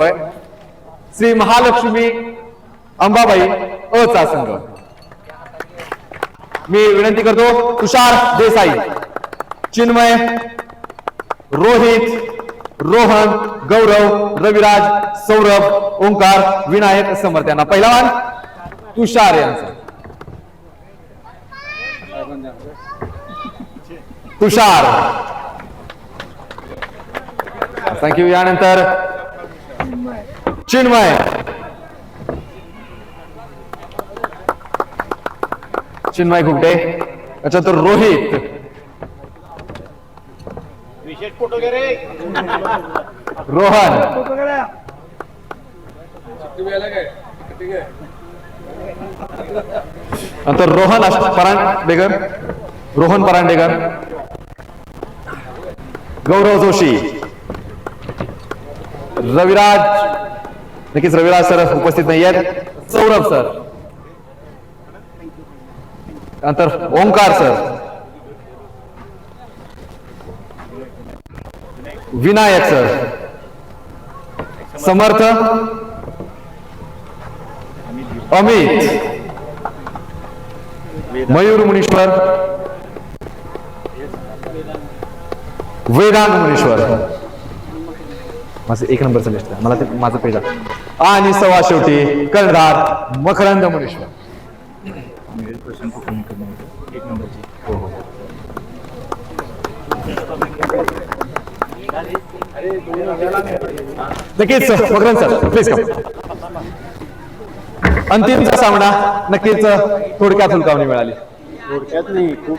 श्री महालक्ष्मी अंबाबाई अ चा संघ। मी विनंती करतो तुषार देसाई, चिन्मय, रोहित, रोहन, गौरव, रविराज, सौरभ, ओंकार, विनायक समर्थ यांना पहिलवान तुषार यांचा। तुषार थँक्यू। यानंतर चिन्मय, चिन्मय घुगटे, त्याच्यानंतर रोहित, रोहन, नंतर रोहन परांडेकर, रोहन परांडेकर, गौरव जोशी, रविराज, नक्कीच रविराज सर उपस्थित नाही आहेत, सौरभ सर, नंतर ओंकार सर, विनायक सर, समर्थ, अमित, मयूर मुनीश्वर, वेदांत मुनीश्वर, माझं एक नंबरचं लिस्ट आहे, मला ते माझं पेज आहे, आणि सवा शेवटी कर्णधार मकरंद मुनीश्वर। नक्कीच मकरंद सर प्लीज कम। अंतिमचा सामना नक्कीच थोडक्यात हुलकावणी मिळाली। थोडक्यात नाही, खूप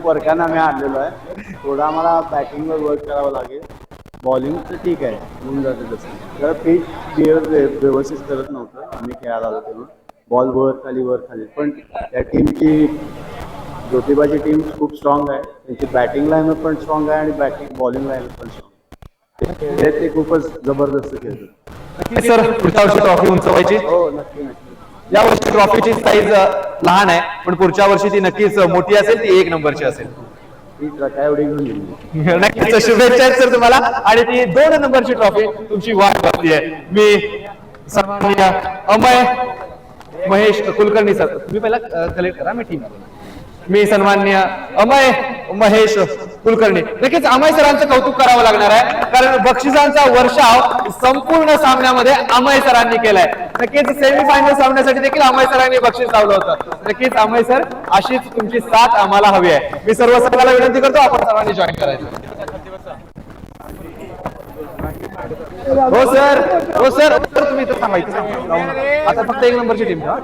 फरकानं आम्ही हारलेलो आहे। थोडं आम्हाला बॅटिंगवर वर्क करावं लागेल। बॉलिंग तर ठीक आहे, होऊन जाते तसं। जरा पिच व्यवस्थित करत नव्हतं आम्ही खेळायला आलो तेव्हा, बॉल वर खाली, पण त्या टीमची ज्योतिबाची टीम खूप स्ट्रॉंग आहे, त्यांची बॅटिंग लाईन पण स्ट्रॉंग आहे आणि बॉलिंग लाईन पण स्ट्रॉंग आहे, ते खूपच जबरदस्त खेळतात। सर पुढच्या वर्षी ट्रॉफी उंचवायची? हो नक्की। या वर्षी ट्रॉफीची साईज लहान आहे, पण पुढच्या वर्षी ती नक्कीच मोठी असेल, ती 1 नंबरची असेल। नक्कीच शुभेच्छा आहेत सर तुम्हाला, आणि ती 2 नंबरची ट्रॉफी तुमची वाट बघतीये। मी सन्माननीय अमय महेश कुलकर्णी सर, तुम्ही पहिला कलेक्ट करा, मी टीम। मी सन्माननीय अमय महेश कुलकर्णी, नक्कीच अमय सरांचं कौतुक करावं लागणार आहे, कारण बक्षिसांचा वर्षाव संपूर्ण सामन्यामध्ये अमय सरांनी केलाय। नक्कीच सेमीफायनल सामन्यासाठी देखील अमय सरांनी बक्षीस लावलं होतं। नक्कीच अमय सर, अशीच तुमची साथ आम्हाला हवी आहे। मी सर्व संघाला विनंती करतो आपण सर्वांनी जॉईन करायचं। हो सर, हो सर, तुम्ही इथं सांगायचं आता फक्त 1 नंबरची टीम का?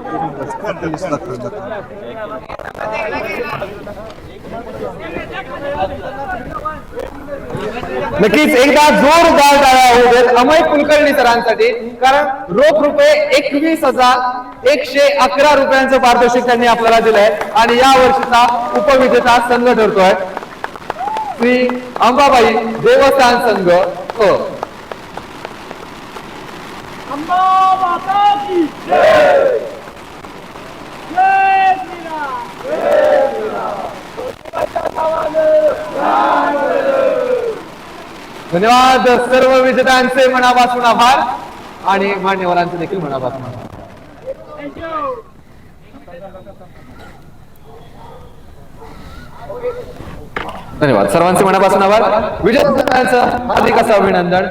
नक्कीच एकदा जोरदार टाळ्या होऊ देत अमय कुलकर्णी सरांसाठी, कारण रोख रुपये 21,111 रुपयांचं पारितोषिक त्यांनी आपल्याला दिलंय, आणि या वर्षीचा उपविजेता संघ ठरतोय श्री अंबाबाई देवस्थान संघ अ। धन्यवाद सर्व विजेत्यांचे मनापासून आभार, आणि मान्यवरांचे देखील मनापासून आभार। धन्यवाद सर्वांचे मनापासून आभार। विजेत्यांचं हार्दिक असं अभिनंदन।